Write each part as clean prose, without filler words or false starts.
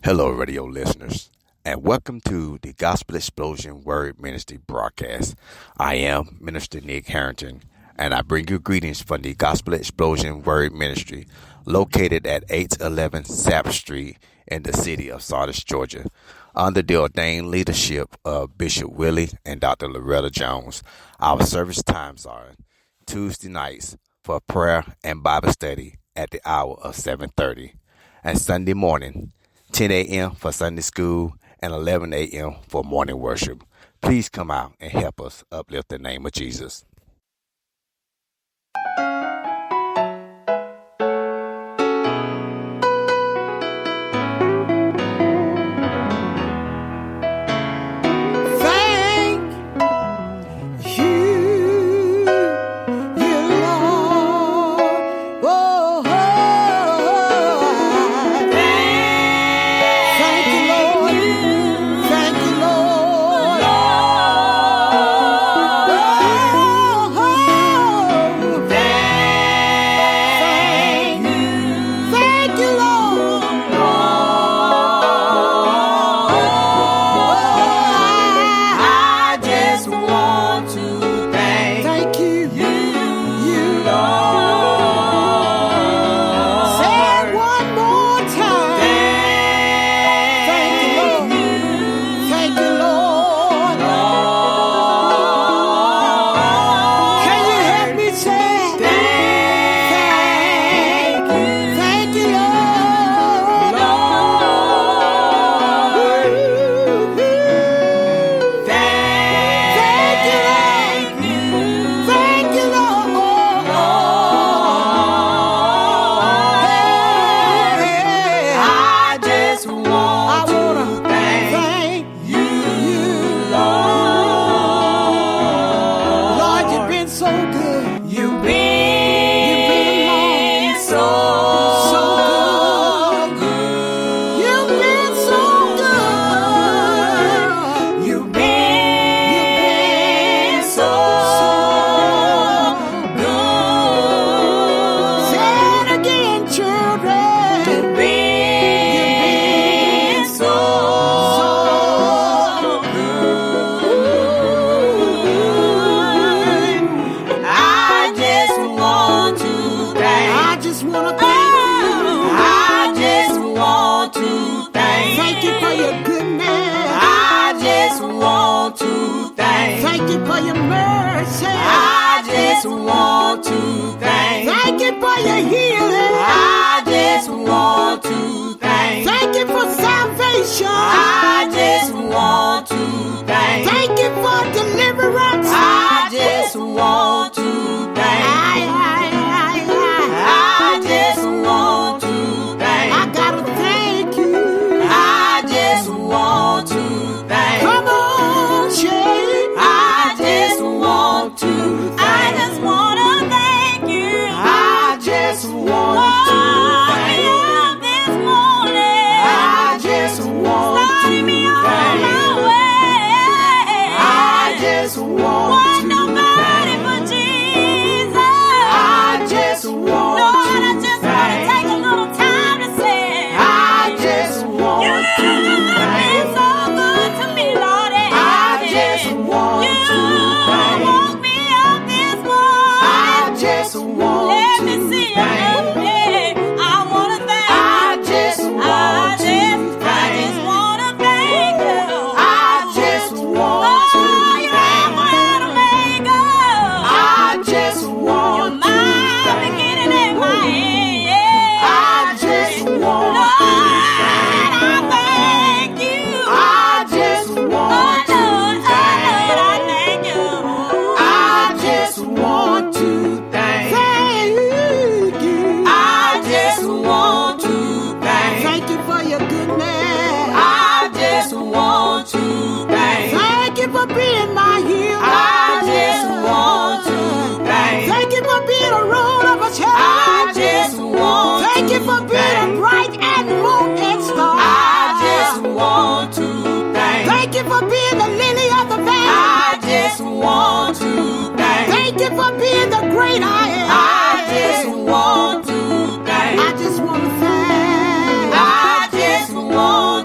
Hello, radio listeners, and welcome to the Gospel Explosion Word Ministry broadcast. I am Minister Nick Harrington, and I bring you greetings from the Gospel Explosion Word Ministry, located at 811 Sapp Street in the city of Sardis, Georgia, under the ordained leadership of Bishop Willie and Dr. Loretta Jones. Our service times are Tuesday nights for prayer and Bible study at the hour of 7:30, and Sunday morning 10 a.m. for Sunday school, and 11 a.m. for morning worship. Please come out and help us uplift the name of Jesus. I just want to thank. I just want to thank. I just want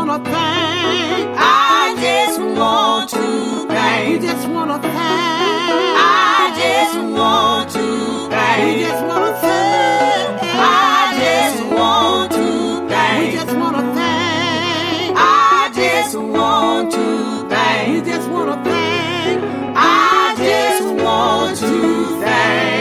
wanna thank. I just want to thank. We just wanna thank. I just want to thank. We just wanna thank. I just want to thank. We just wanna thank. I just want to thank. We just wanna thank. I just want to thank.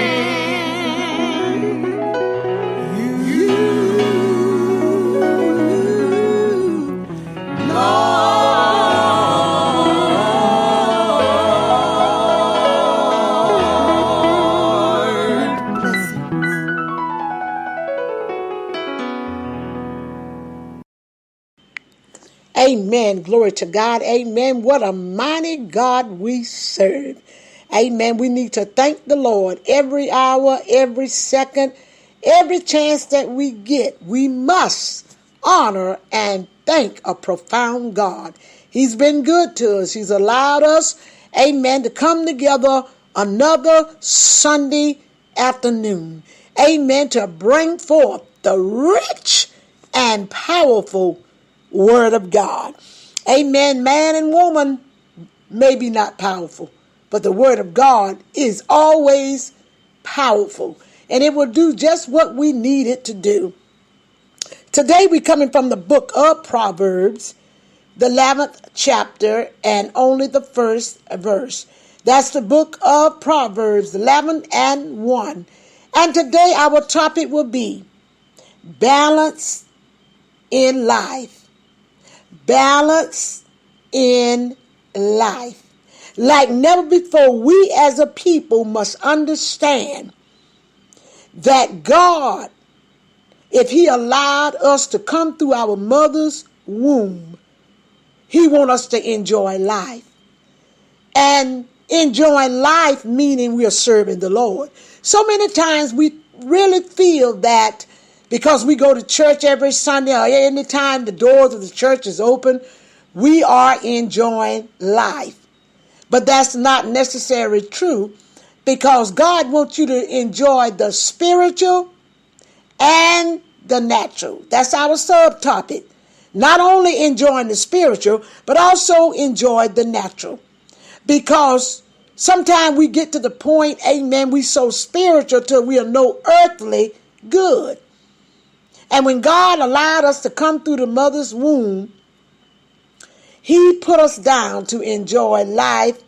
Amen. Glory to God. Amen. What a mighty God we serve. Amen. We need to thank the Lord every hour, every second, every chance that we get. We must honor and thank a profound God. He's been good to us. He's allowed us, amen, to come together another Sunday afternoon. Amen. To bring forth the rich and powerful Word of God. Amen. Man and woman may be not powerful, but the Word of God is always powerful, and it will do just what we need it to do. Today we're coming from the book of Proverbs, the 11th chapter, and only the first verse. That's the book of Proverbs, 11 and 1. And today our topic will be balance in life. Balance in life. Like never before, we as a people must understand that God, if He allowed us to come through our mother's womb, He wants us to enjoy life. And enjoying life meaning we are serving the Lord. So many times we really feel that because we go to church every Sunday or any time the doors of the church is open, we are enjoying life. But that's not necessarily true, because God wants you to enjoy the spiritual and the natural. That's our subtopic. Not only enjoying the spiritual, but also enjoy the natural. Because sometimes we get to the point, amen, we so spiritual till we are no earthly good. And when God allowed us to come through the mother's womb, He put us down to enjoy life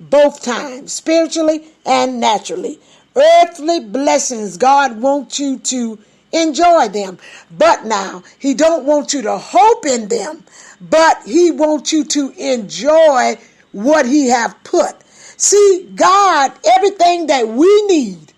both times, spiritually and naturally. Earthly blessings, God wants you to enjoy them. But now, He don't want you to hope in them, but He wants you to enjoy what He have put. See, God, everything that we need,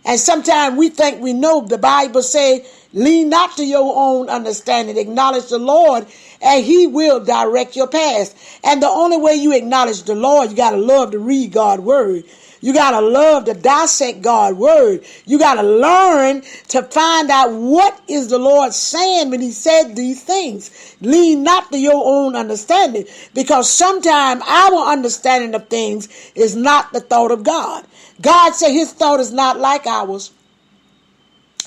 and sometimes we think we know, the Bible say, lean not to your own understanding. Acknowledge the Lord, and He will direct your path. And the only way you acknowledge the Lord, you got to love to read God's word. You got to love to dissect God's word. You got to learn to find out what is the Lord saying when He said these things. Lean not to your own understanding, because sometimes our understanding of things is not the thought of God. God said His thought is not like ours.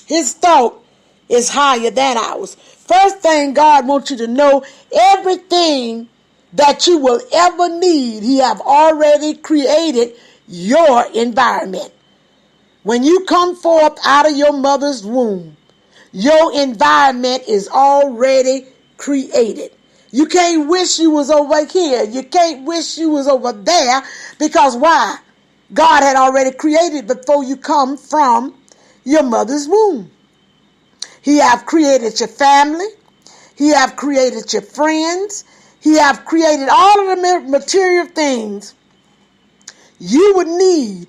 His thought is higher than ours. First thing God wants you to know, everything that you will ever need, He have already created your environment. When you come forth out of your mother's womb, your environment is already created. You can't wish you was over here. You can't wish you was over there, because why? God had already created before you come from your mother's womb. He have created your family. He have created your friends. He have created all of the material things you would need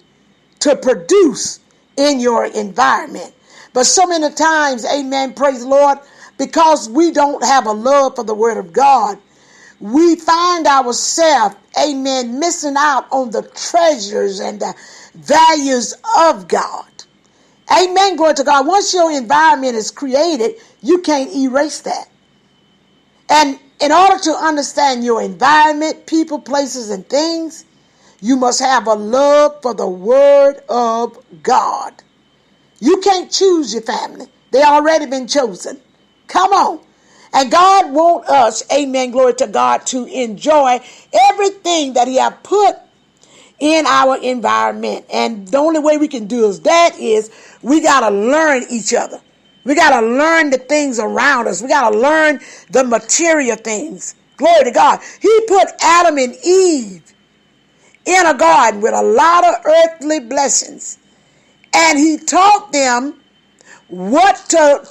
to produce in your environment. But so many times, amen, praise the Lord, because we don't have a love for the Word of God, we find ourselves, amen, missing out on the treasures and the values of God. Amen, glory to God. Once your environment is created, you can't erase that. And in order to understand your environment, people, places, and things, you must have a love for the Word of God. You can't choose your family. They already been chosen. Come on. And God wants us, amen, glory to God, to enjoy everything that he has put in our environment. And the only way we can do is we got to learn each other. We got to learn the things around us. We got to learn the material things. Glory to God. He put Adam and Eve in a garden with a lot of earthly blessings. And he taught them what to,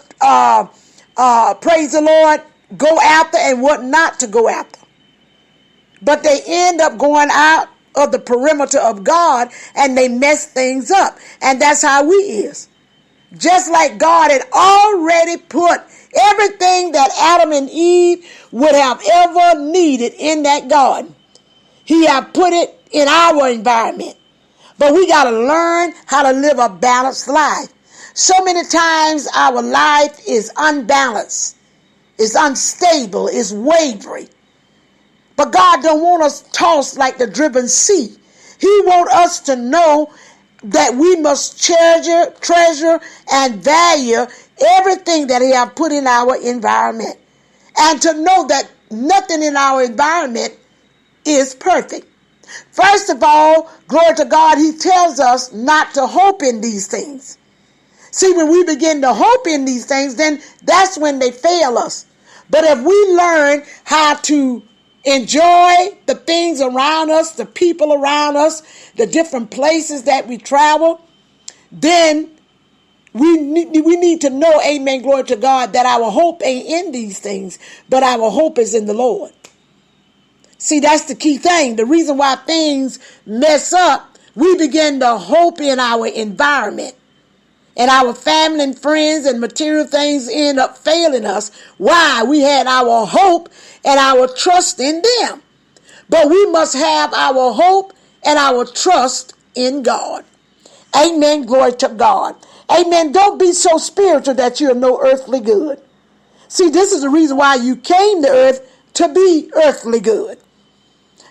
praise the Lord, go after and what not to go after. But they end up going out of the perimeter of God and they mess things up. And that's how we is. Just like God had already put everything that Adam and Eve would have ever needed in that garden. He had put it in our environment. But we got to learn how to live a balanced life. So many times our life is unbalanced, it's unstable, it's wavering. But God don't want us tossed like the driven sea. He want us to know that we must treasure, and value everything that he have put in our environment. And to know that nothing in our environment is perfect. First of all, glory to God, he tells us not to hope in these things. See, when we begin to hope in these things, then that's when they fail us. But if we learn how to enjoy the things around us, the people around us, the different places that we travel, then we need to know, amen, glory to God, that our hope ain't in these things, but our hope is in the Lord. See, that's the key thing. The reason why things mess up, we begin to hope in our environment. And our family and friends and material things end up failing us. Why? We had our hope and our trust in them. But we must have our hope and our trust in God. Amen. Glory to God. Amen. Don't be so spiritual that you're no earthly good. See, this is the reason why you came to earth, to be earthly good.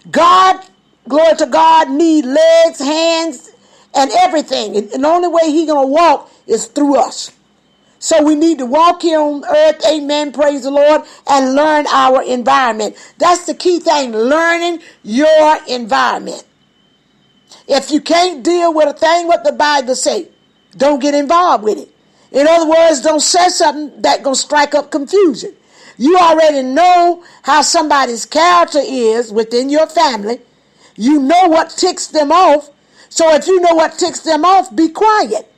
God, glory to God, need legs, hands, and everything. And the only way he's going to walk is through us. So we need to walk here on earth, amen, praise the Lord, and learn our environment. That's the key thing, learning your environment. If you can't deal with a thing, what the Bible say, don't get involved with it. In other words, don't say something that's going to strike up confusion. You already know how somebody's character is within your family. You know what ticks them off. So if you know what ticks them off, be quiet.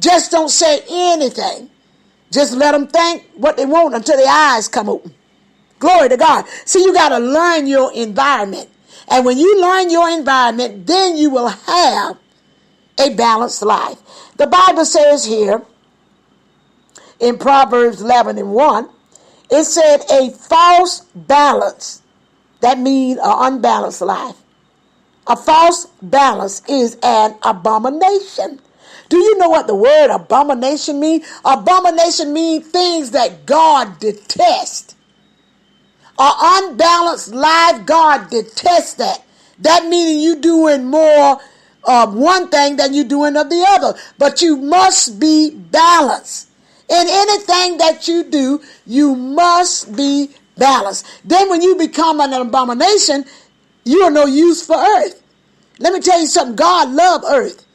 Just don't say anything. Just let them think what they want until their eyes come open. Glory to God. See, you got to learn your environment. And when you learn your environment, then you will have a balanced life. The Bible says here in Proverbs 11:1, it said a false balance. That means an unbalanced life. A false balance is an abomination. Do you know what the word abomination means? Abomination means things that God detests. An unbalanced life, God detests that. That meaning you doing more of one thing than you doing of the other. But you must be balanced. In anything that you do, you must be balanced. Then when you become an abomination, you are no use for earth. Let me tell you something. God loved earth.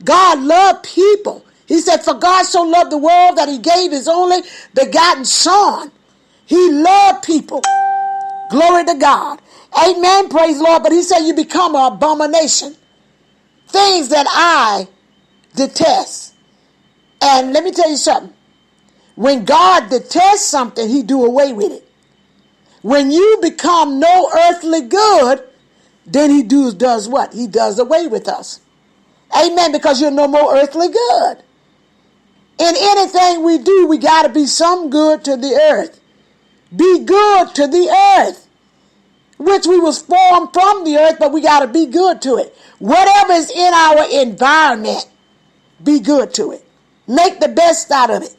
God loved people. He said, for God so loved the world that he gave his only begotten son. He loved people. Glory to God. Amen. Praise the Lord. But he said you become an abomination. Things that I detest. And let me tell you something. When God detests something, he do away with it. When you become no earthly good, then he does what? He does away with us. Amen. Because you're no more earthly good. In anything we do, we got to be some good to the earth. Be good to the earth, which we was formed from the earth, but we got to be good to it. Whatever is in our environment, be good to it. Make the best out of it.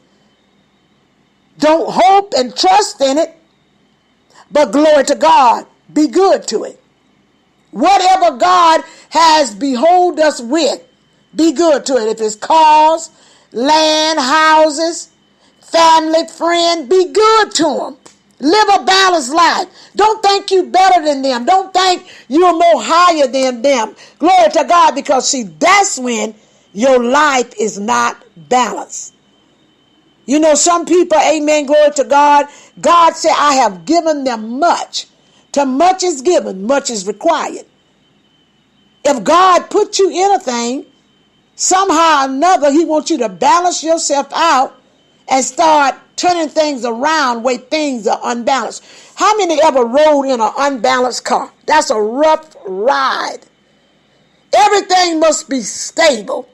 Don't hope and trust in it, but glory to God, be good to it. Whatever God has behold us with, be good to it. If it's cars, land, houses, family, friend, be good to them. Live a balanced life. Don't think you better than them. Don't think you're more higher than them. Glory to God, because see, that's when your life is not balanced. You know, some people, amen, glory to God. God said, I have given them much. To much is given, much is required. If God put you in a thing, somehow or another, he wants you to balance yourself out and start turning things around where things are unbalanced. How many ever rode in an unbalanced car? That's a rough ride. Everything must be stable.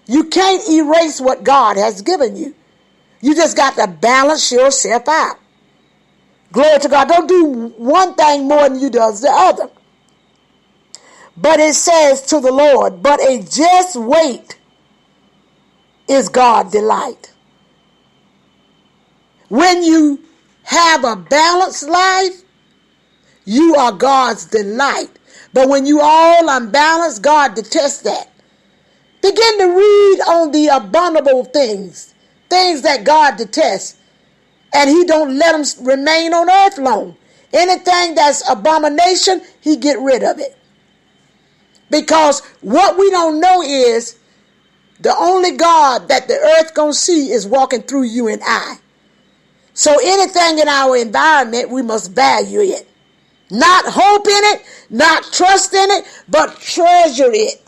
You can't erase what God has given you. You just got to balance yourself out. Glory to God. Don't do one thing more than you does the other. But it says to the Lord, but a just weight is God's delight. When you have a balanced life, you are God's delight. But when you all unbalanced, God detests that. Begin to read on the abominable things that God detests. And he don't let them remain on earth long. Anything that's abomination, he get rid of it. Because what we don't know is the only God that the earth gonna see is walking through you and I. So anything in our environment, we must value it. Not hope in it, not trust in it, but treasure it.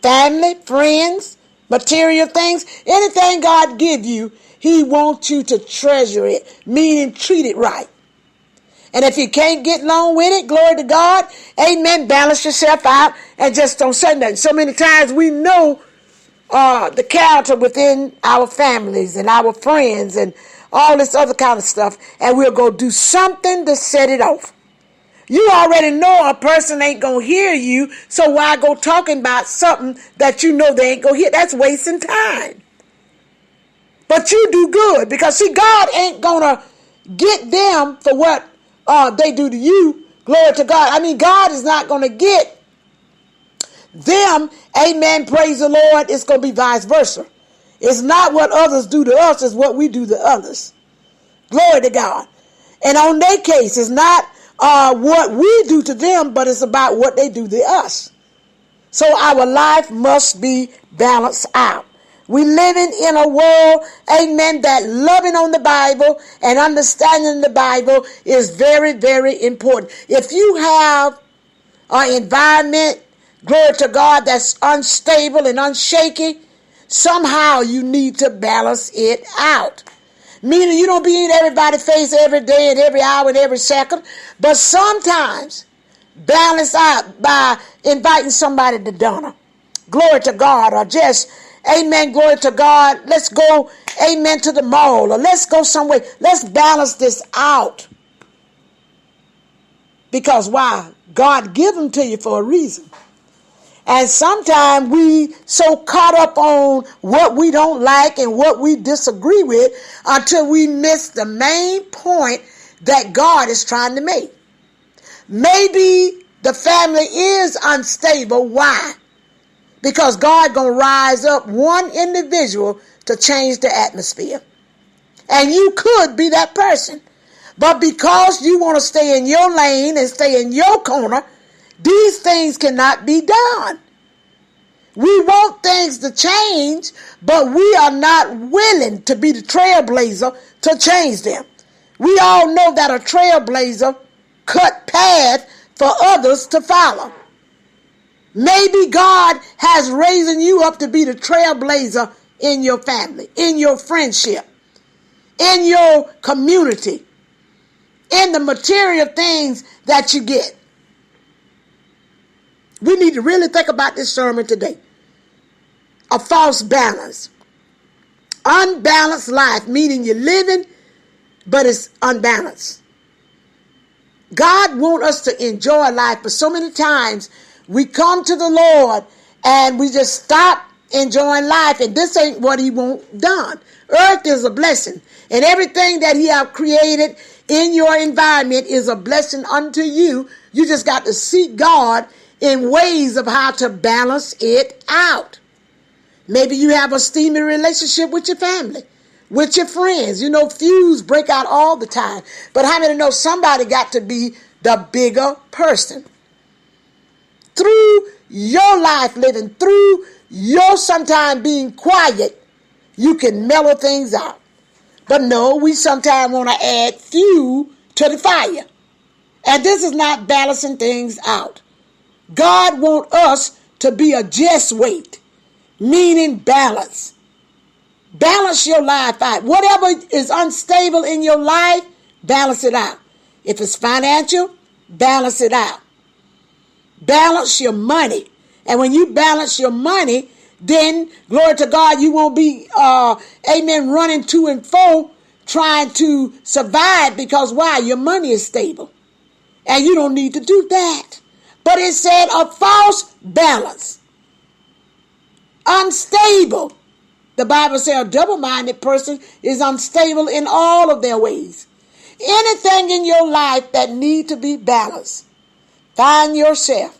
Family, friends, material things, anything God give you, he wants you to treasure it, meaning treat it right. And if you can't get along with it, glory to God, amen, balance yourself out and just don't say nothing. So many times we know the character within our families and our friends and all this other kind of stuff, and we'll go do something to set it off. You already know a person ain't going to hear you, so why go talking about something that you know they ain't going to hear? That's wasting time. But you do good, because see, God ain't going to get them for what they do to you. Glory to God. I mean, God is not going to get them. Amen. Praise the Lord. It's going to be vice versa. It's not what others do to us, it's what we do to others. Glory to God. And on their case, it's not what we do to them, but it's about what they do to us. So our life must be balanced out. We living in a world, amen, that loving on the Bible and understanding the Bible is very, very important. If you have an environment, glory to God, that's unstable and unshaky, somehow you need to balance it out. Meaning you don't be in everybody's face every day and every hour and every second, but sometimes balance out by inviting somebody to dinner. Glory to God. Or just, amen, glory to God, let's go, amen, to the mall, or let's go somewhere. Let's balance this out. Because why? God give them to you for a reason. And sometimes we so caught up on what we don't like and what we disagree with until we miss the main point that God is trying to make. Maybe the family is unstable. Why? Because God gonna rise up one individual to change the atmosphere. And you could be that person. But because you want to stay in your lane and stay in your corner, these things cannot be done. We want things to change, but we are not willing to be the trailblazer to change them. We all know that a trailblazer cut path for others to follow. Maybe God has raised you up to be the trailblazer in your family, in your friendship, in your community, in the material things that you get. We need to really think about this sermon today. A false balance. Unbalanced life, meaning you're living, but it's unbalanced. God wants us to enjoy life, but so many times we come to the Lord and we just stop enjoying life, and this ain't what he wants done. Earth is a blessing, and everything that he have created in your environment is a blessing unto you. You just got to seek God in ways of how to balance it out. Maybe you have a steamy relationship with your family, with your friends. You know, feuds break out all the time. But how many know somebody got to be the bigger person? Through your life living, through your sometimes being quiet, you can mellow things out. But no, we sometimes want to add fuel to the fire. And this is not balancing things out. God wants us to be a just weight, meaning balance. Balance your life out. Whatever is unstable in your life, balance it out. If it's financial, balance it out. Balance your money. And when you balance your money, then, glory to God, you won't be, running to and fro trying to survive, because why? Your money is stable. And you don't need to do that. But it said a false balance. Unstable. The Bible says a double-minded person is unstable in all of their ways. Anything in your life that need to be balanced, find yourself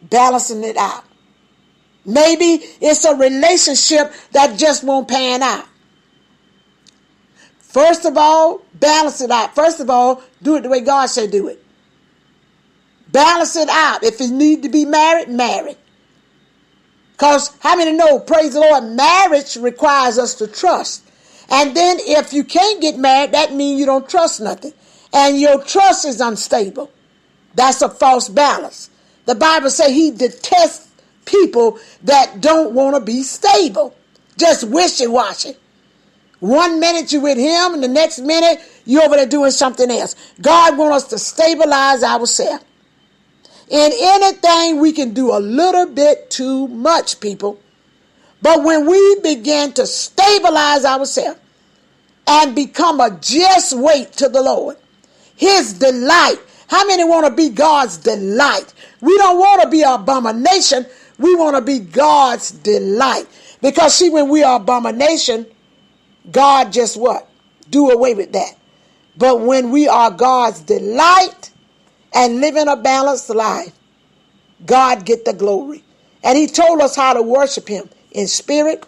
balancing it out. Maybe it's a relationship that just won't pan out. First of all, balance it out. First of all, do it the way God said do it. Balance it out. If you need to be married, marry. Because how many know, praise the Lord, marriage requires us to trust. And then if you can't get married, that means you don't trust nothing. And your trust is unstable. That's a false balance. The Bible says he detests people that don't want to be stable. Just wishy-washy. 1 minute you with him and the next minute you're over there doing something else. God wants us to stabilize ourselves. In anything we can do a little bit too much, people. But when we begin to stabilize ourselves and become a just weight to the Lord, his delight. How many want to be God's delight? We don't want to be an abomination. We want to be God's delight. Because see, when we are abomination, God just what? Do away with that. But when we are God's delight and living a balanced life, God get the glory. And he told us how to worship him in spirit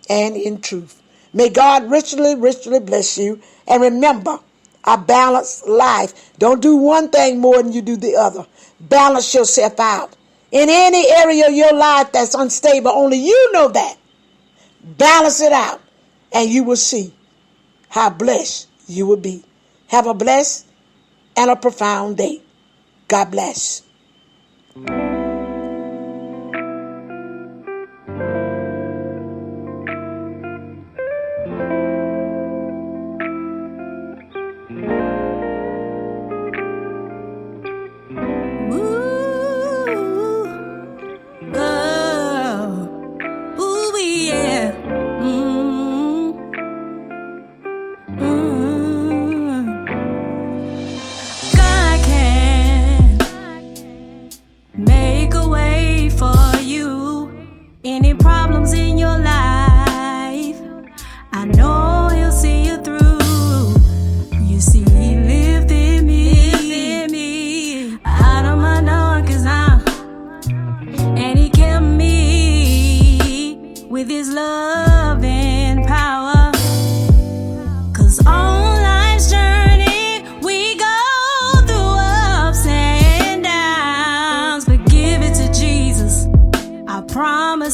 and in truth. May God richly, richly bless you. And remember, a balanced life. Don't do one thing more than you do the other. Balance yourself out. In any area of your life that's unstable, only you know that. Balance it out. And you will see how blessed you will be. Have a blessed and a profound day. God bless.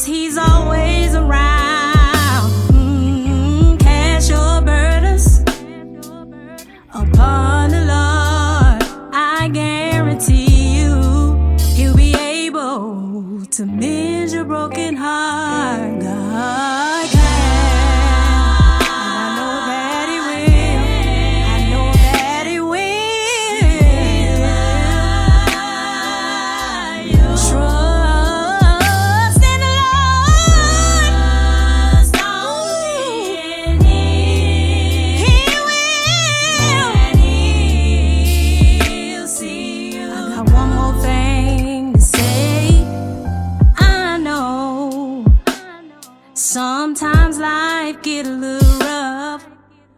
He's always around. Cast your burdens upon the Lord. I guarantee you, he'll be able to mend your broken heart. God can. And I know that he will. I know that he will. Trust in the Lord. He will. And he'll see you. I got one more thing to say. I know sometimes life get a little rough,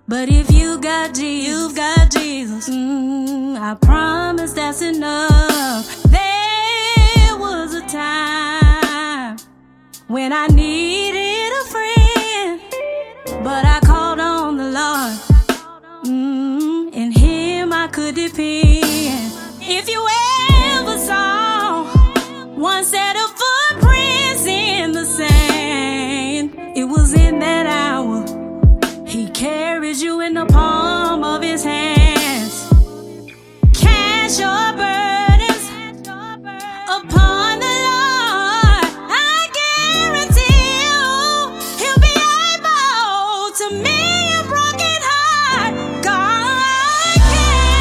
but if you got Jesus, you've got Jesus. I promise that's enough. There was a time when I needed a friend, but I called If you ever saw one set of footprints in the sand, it was in that hour he carries you in the palm of his hands. Cast your burdens upon the Lord. I guarantee you, he'll be able to mend your broken heart. God can.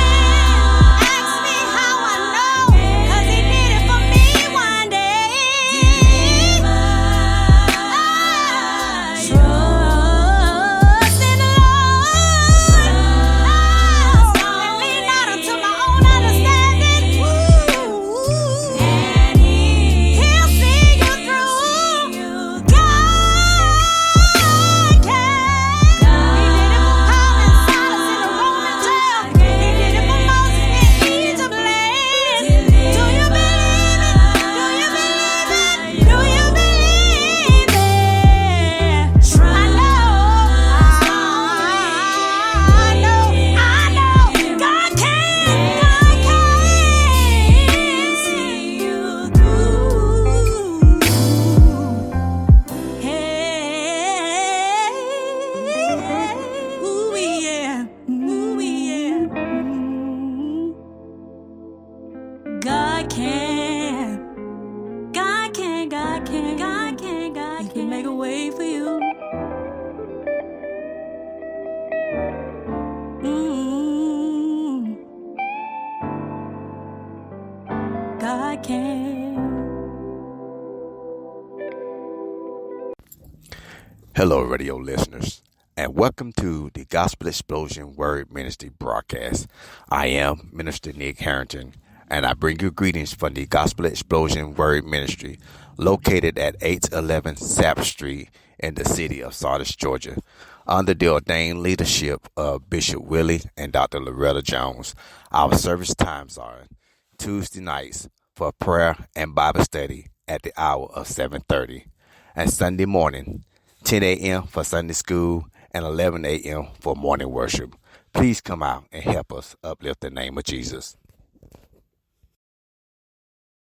Ask me how I know, 'cause he did it for me one day. Trust in the Lord, and lean not unto my own understanding. And he'll see you through. God can. He did it for Paul and Silas in the Roman jail. He did it for Moses in Egypt land. Do you believe it? Do you believe it? Do you believe it? I know. God can. God can see you through. Hey, ooh yeah, ooh yeah. God can, God can, God can, God can, God can. He can make a way for you. God can. Hello, radio listeners, and welcome to the Gospel Explosion Word Ministry broadcast. I am Minister Nick Harrington, and I bring you greetings from the Gospel Explosion Word Ministry, located at 811 Sapp Street in the city of Sardis, Georgia, under the ordained leadership of Bishop Willie and Dr. Loretta Jones. Our service times are Tuesday nights for prayer and Bible study at the hour of 7:30, and Sunday morning 10 a.m. for Sunday school and 11 a.m. for morning worship. Please come out and help us uplift the name of Jesus.